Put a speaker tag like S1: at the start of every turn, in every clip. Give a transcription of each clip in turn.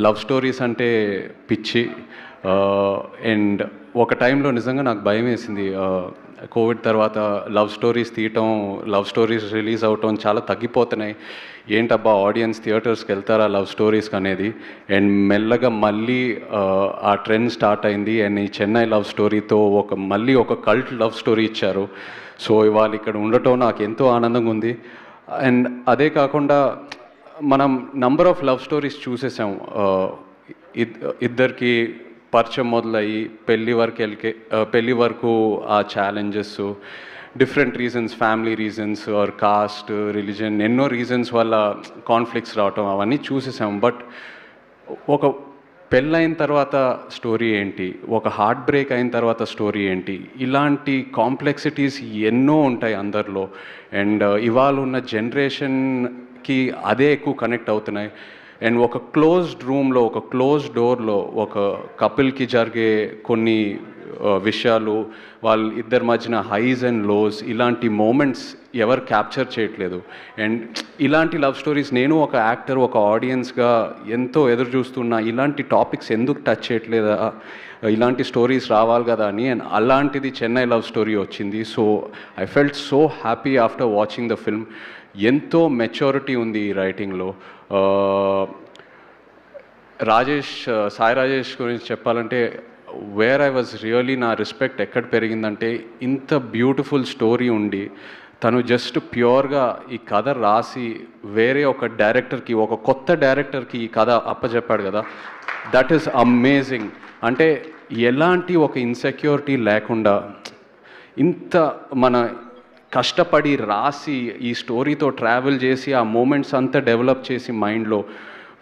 S1: Love stories అంటే పిచ్చి. And ఒక టైంలో నిజంగా నాకు భయం వేసింది. కోవిడ్ తర్వాత లవ్ స్టోరీస్ తీయటం, లవ్ స్టోరీస్ రిలీజ్ అవటం చాలా తగ్గిపోతున్నాయి. ఏంటబ్బా ఆడియన్స్ థియేటర్స్కి వెళ్తారా లవ్ స్టోరీస్కి అనేది. అండ్ మెల్లగా మళ్ళీ ఆ ట్రెండ్ స్టార్ట్ అయింది. అండ్ ఈ చెన్నై లవ్ స్టోరీతో మళ్ళీ ఒక కల్ట్ లవ్ స్టోరీ ఇచ్చారు. సో ఇవాళ ఇక్కడ ఉండటం నాకు ఎంతో ఆనందంగా ఉంది. అండ్ అదే కాకుండా మనం నంబర్ ఆఫ్ లవ్ స్టోరీస్ చూసేసాం. ఇద్దరికి పరిచయం మొదలయ్యి పెళ్ళి వరకు ఆ challenges, different reasons, family reasons or caste, religion, ఎన్నో రీజన్స్ వల్ల కాన్ఫ్లిక్ట్స్ రావటం అవన్నీ చూసేసాం. బట్ ఒక పెళ్ళైన తర్వాత స్టోరీ ఏంటి, ఒక హార్ట్ బ్రేక్ అయిన తర్వాత స్టోరీ ఏంటి, ఇలాంటి కాంప్లెక్సిటీస్ ఎన్నో ఉంటాయి అందరిలో. అండ్ ఇవాళ ఉన్న జనరేషన్కి అదే ఎక్కువ కనెక్ట్ అవుతున్నాయి. అండ్ ఒక క్లోజ్డ్ రూమ్లో, ఒక క్లోజ్డ్ డోర్లో ఒక కపుల్కి జరిగే కొన్ని విషయాలు, వాళ్ళ ఇద్దరి మధ్యన హైస్ అండ్ లోస్, ఇలాంటి మూమెంట్స్ ఎవరు క్యాప్చర్ చేయట్లేదు. అండ్ ఇలాంటి లవ్ స్టోరీస్ నేను ఒక యాక్టర్, ఒక ఆడియన్స్గా ఎంతో ఎదురు చూస్తున్నా. ఇలాంటి టాపిక్స్ ఎందుకు టచ్ చేయట్లేదా, ఇలాంటి స్టోరీస్ రావాలి కదా అని. అండ్ అలాంటిది చెన్నై లవ్ స్టోరీ వచ్చింది. So I felt so happy after watching the film. ఎంతో మెచ్యూరిటీ ఉంది ఈ రైటింగ్లో. సాయి రాజేష్ గురించి చెప్పాలంటే, వేర్ ఐ వాజ్ రియలీ, నా రెస్పెక్ట్ ఎక్కడ పెరిగిందంటే, ఇంత బ్యూటిఫుల్ స్టోరీ ఉండి తను జస్ట్ ప్యూర్గా ఈ కథ రాసి వేరే ఒక డైరెక్టర్కి, ఒక కొత్త డైరెక్టర్కి ఈ కథ అప్పచెప్పాడు కదా. That is amazing. అంటే ఎలాంటి ఒక ఇన్సెక్యూరిటీ లేకుండా ఇంత మన కష్టపడి రాసి ఈ స్టోరీతో ట్రావెల్ చేసి ఆ మూమెంట్స్ అంతా డెవలప్ చేసి మైండ్లో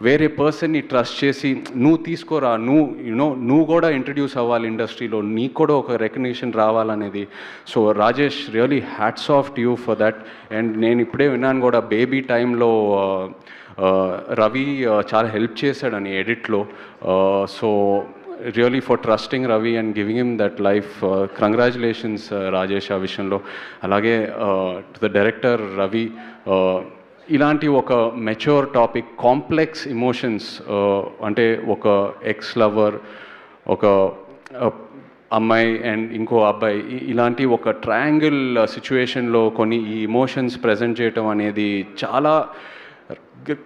S1: వేరే పర్సన్ని ట్రస్ట్ చేసి, నువ్వు తీసుకోరా, నువ్వు కూడా ఇంట్రడ్యూస్ అవ్వాలి ఇండస్ట్రీలో, నీకు కూడా ఒక రికగ్నిషన్ రావాలనేది. So Rajesh, really hats off to you for that. And నేను ఇప్పుడే విన్నాను కూడా, బేబీ టైంలో రవి చాలా హెల్ప్ చేశాడని ఎడిట్లో. So really for trusting Ravi and giving him that life. Congratulations Rajesh ఆ విషయంలో. అలాగే టు ద డైరెక్టర్ రవి, ఇలాంటి ఒక మెచ్యూర్ టాపిక్, కాంప్లెక్స్ ఇమోషన్స్, అంటే ఒక ఎక్స్ లవర్, ఒక అమ్మాయి అండ్ ఇంకో అబ్బాయి, ఇలాంటి ఒక ట్రయాంగిల్ సిచ్యువేషన్లో కొన్ని ఈ ఇమోషన్స్ ప్రజెంట్ చేయటం అనేది చాలా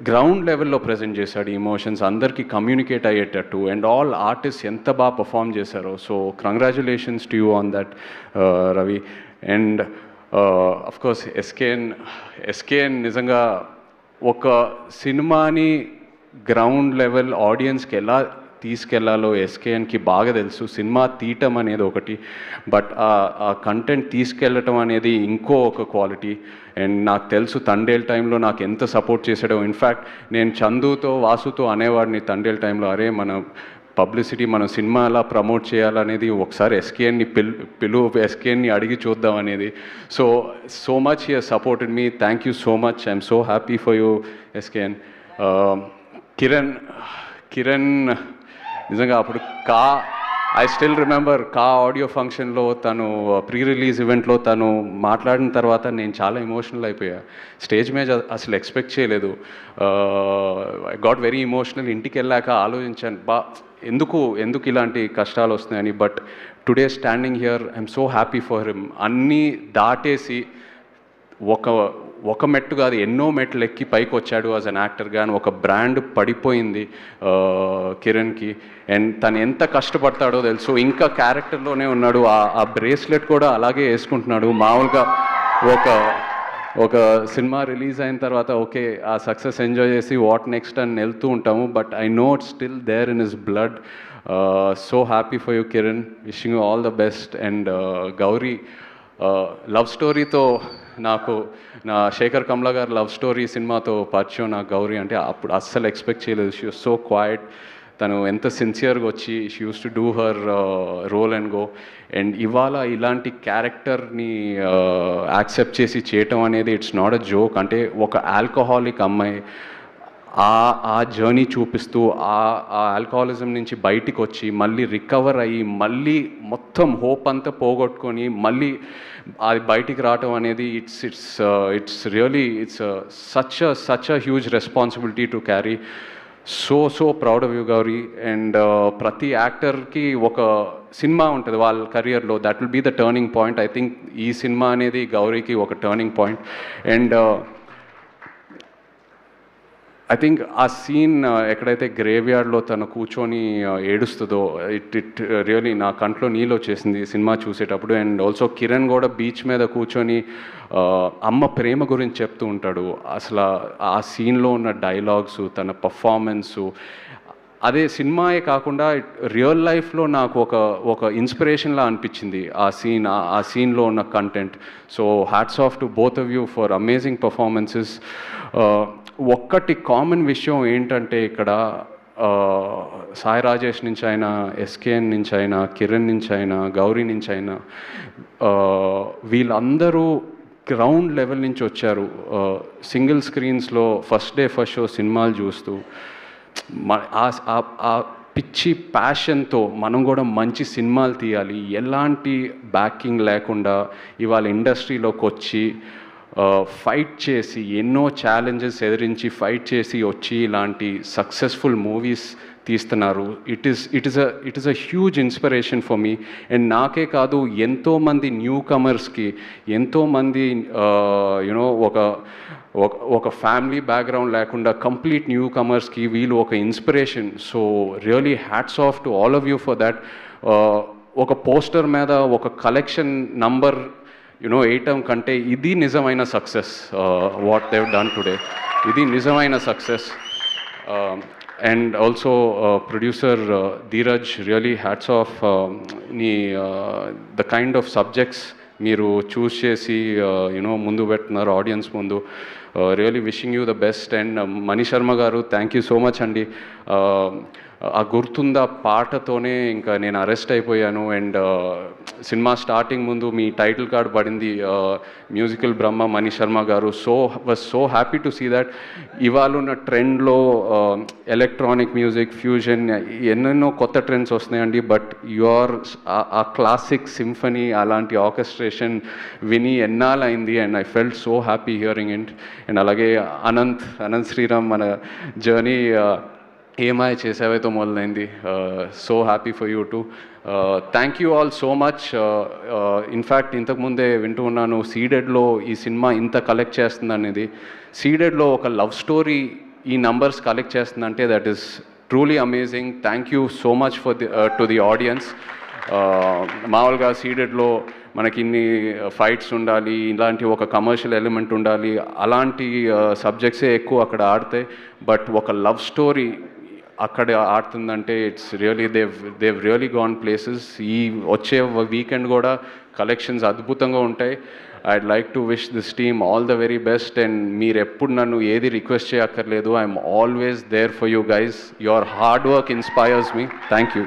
S1: గ్రౌండ్ లెవెల్లో ప్రజెంట్ చేశాడు. ఈ ఇమోషన్స్ అందరికీ కమ్యూనికేట్ అయ్యేటట్టు. అండ్ ఆల్ ఆర్టిస్ట్ ఎంత బాగా పర్ఫామ్ చేశారో. So congratulations to you on that Ravi. And of course SKN నిజంగా ఒక సినిమాని గ్రౌండ్ లెవెల్ ఆడియన్స్కి ఎలా తీసుకెళ్లాలో ఎస్కేఎన్కి బాగా తెలుసు. సినిమా తీయటం అనేది ఒకటి, బట్ ఆ కంటెంట్ తీసుకెళ్ళటం అనేది ఇంకో ఒక క్వాలిటీ. అండ్ నాకు తెలుసు తండేల్ టైంలో నాకు ఎంత సపోర్ట్ చేశాడో. ఇన్ఫ్యాక్ట్ నేను చందుతో, వాసుతో అనేవాడిని తండేల్ టైంలో, అరే మన పబ్లిసిటీ, మన సినిమా ఎలా ప్రమోట్ చేయాలనేది ఒకసారి ఎస్కేఎన్ని ఎస్కేఎన్ని అడిగి చూద్దాం అనేది. So much he has supported me. Thank you so much. I'm so happy for you SKN. Kiran నిజంగా అప్పుడు ఐ స్టిల్ రిమెంబర్ ఆడియో ఫంక్షన్లో తను ప్రీ రిలీజ్ ఈవెంట్లో తను మాట్లాడిన తర్వాత నేను చాలా ఎమోషనల్ అయిపోయా. స్టేజ్ మీద అసలు ఎక్స్పెక్ట్ చేయలేదు. I got very emotional. ఇంటికి వెళ్ళాక ఆలోచించాను, ఎందుకు ఇలాంటి కష్టాలు వస్తున్నాయని. But today standing here I'm so happy for him. అన్నీ దాటేసి ఒక మెట్టు కాదు, ఎన్నో మెట్లు ఎక్కి పైకి వచ్చాడు యాజ్ అన్ యాక్టర్గా. అని ఒక బ్రాండ్ పడిపోయింది కిరణ్కి. అండ్ తను ఎంత కష్టపడతాడో తెలుసు. ఇంకా క్యారెక్టర్లోనే ఉన్నాడు. ఆ బ్రేస్లెట్ కూడా అలాగే వేసుకుంటున్నాడు. మామూలుగా ఒక సినిమా రిలీజ్ అయిన తర్వాత ఓకే ఆ సక్సెస్ ఎంజాయ్ చేసి వాట్ నెక్స్ట్ అని వెళ్తూ ఉంటాము. But I know it's still there in his blood. So happy for you Kiran. Wishing you all the best. And Gauri, love స్టోరీతో నాకు నా శేఖర్ కమ్లా గారు లవ్ స్టోరీ సినిమాతో పరిచయం. నాకు గౌరీ అంటే అప్పుడు అస్సలు ఎక్స్పెక్ట్ చేయలేదు. She was so quiet. తను ఎంత సిన్సియర్గా వచ్చి she used to do her role and go. And ఇవాళ ఇలాంటి క్యారెక్టర్ని యాక్సెప్ట్ చేసి చేయటం అనేది ఇట్స్ నాట్ అ జోక్. అంటే ఒక ఆల్కహాలిక్ అమ్మాయి ఆ జర్నీ చూపిస్తూ ఆ ఆల్కహాలిజం నుంచి బయటికి వచ్చి మళ్ళీ రికవర్ అయ్యి మళ్ళీ మొత్తం హోప్ అంతా పోగొట్టుకొని మళ్ళీ అది బయటికి రావటం అనేది it's really such a huge responsibility to carry. So proud of you Gauri. And ప్రతి యాక్టర్కి ఒక సినిమా ఉంటుంది వాళ్ళ కెరియర్లో, that will be the turning point. I think ఈ సినిమా అనేది గౌరీకి ఒక turning point. And I think ఆ సీన్ ఎక్కడైతే గ్రేవ్ యార్డ్లో తను కూర్చొని ఏడుస్తుందో, ఇట్ రియలీ నా కంట్లో నీళ్ళు వచ్చేసింది సినిమా చూసేటప్పుడు. అండ్ ఆల్సో కిరణ్ కూడా బీచ్ మీద కూర్చొని అమ్మ ప్రేమ గురించి చెప్తూ ఉంటాడు. అసలు ఆ సీన్లో ఉన్న డైలాగ్స్, తన పర్ఫార్మెన్సు, అదే సినిమాయే కాకుండా రియల్ లైఫ్లో నాకు ఒక ఇన్స్పిరేషన్లా అనిపించింది ఆ సీన్లో ఉన్న content. So hats off to both of you for amazing performances. ఒక్కటి కామన్ విషయం ఏంటంటే ఇక్కడ సాయి రాజేష్ నుంచి అయినా, ఎస్కేఎన్ నుంచి అయినా, కిరణ్ నుంచి అయినా, గౌరీ నుంచి అయినా, వీళ్ళందరూ గ్రౌండ్ లెవెల్ నుంచి వచ్చారు. సింగిల్ స్క్రీన్స్లో ఫస్ట్ డే ఫస్ట్ షో సినిమాలు చూస్తూ ఆ పిచ్చి ప్యాషన్తో మనం కూడా మంచి సినిమాలు తీయాలి, ఎలాంటి బ్యాకింగ్ లేకుండా ఇవాళ ఇండస్ట్రీలోకి వచ్చి ఫైట్ చేసి, ఎన్నో ఛాలెంజెస్ ఎదిరించి ఫైట్ చేసి వచ్చి ఇలాంటి సక్సెస్ఫుల్ మూవీస్ తీస్తున్నారు. It is a huge inspiration for me. And నాకే కాదు, ఎంతోమంది న్యూ కమర్స్కి, ఎంతోమంది యునో ఒక ఫ్యామిలీ బ్యాక్గ్రౌండ్ లేకుండా కంప్లీట్ న్యూ కమర్స్కి వీళ్ళు ఒక inspiration. So really hats off to all of you for that. ఒక పోస్టర్ మీద ఒక కలెక్షన్ నంబర్ వేయటం కంటే ఇది నిజమైన success. What Dev done today, ఇది నిజమైన success. And also producer Dheeraj, really hats of. The kind of subjects మీరు చూస్ చేసి ముందు పెడుతున్నారు ఆడియన్స్ ముందు. Really wishing you the best. And Mani Sharma garu, thank you so much అండి. ఆ గుర్తుందా పాటతోనే ఇంకా నేను అరెస్ట్ అయిపోయాను. అండ్ సినిమా స్టార్టింగ్ ముందు మీ టైటిల్ కార్డ్ పడింది మ్యూజికల్ బ్రహ్మ మణి శర్మ గారు. Was so happy to see that. ఇవాళ ఉన్న ట్రెండ్లో ఎలక్ట్రానిక్ మ్యూజిక్, ఫ్యూజన్, ఎన్నెన్నో కొత్త ట్రెండ్స్ వస్తున్నాయండి. బట్ ఆ క్లాసిక్ సింఫనీ, అలాంటి ఆర్కెస్ట్రేషన్ విని ఎన్నాళ్ళైంది. And I felt so happy hearing it. And అలాగే అనంత్ శ్రీరామ్, మన జర్నీ ఏమాయ చేసావైతో మొదలైంది. So happy for you too. Thank you all so much. In fact ఇంతకుముందే వింటూ ఉన్నాను సీడెడ్లో ఈ సినిమా ఇంత కలెక్ట్ చేస్తుంది అనేది. సీడెడ్లో ఒక లవ్ స్టోరీ ఈ నంబర్స్ కలెక్ట్ చేస్తుందంటే that is truly amazing. Thank you so much for to the audience. మామూలుగా సీడెడ్లో మనకి ఇన్ని ఫైట్స్ ఉండాలి, ఇలాంటి ఒక కమర్షియల్ ఎలిమెంట్ ఉండాలి, అలాంటి సబ్జెక్ట్సే ఎక్కువ అక్కడ ఆడతాయి. బట్ ఒక లవ్ స్టోరీ అక్కడ ఆడుతుందంటే it's really they've really gone places. ఈ వచ్చే వీకెండ్ కూడా కలెక్షన్స్ అద్భుతంగా ఉంటాయి. I'd like to wish this team all the very best. And మీరు ఎప్పుడు నన్ను ఏది రిక్వెస్ట్ చేయక్కర్లేదు. I'm always there for you guys. Your hard work inspires me. Thank you.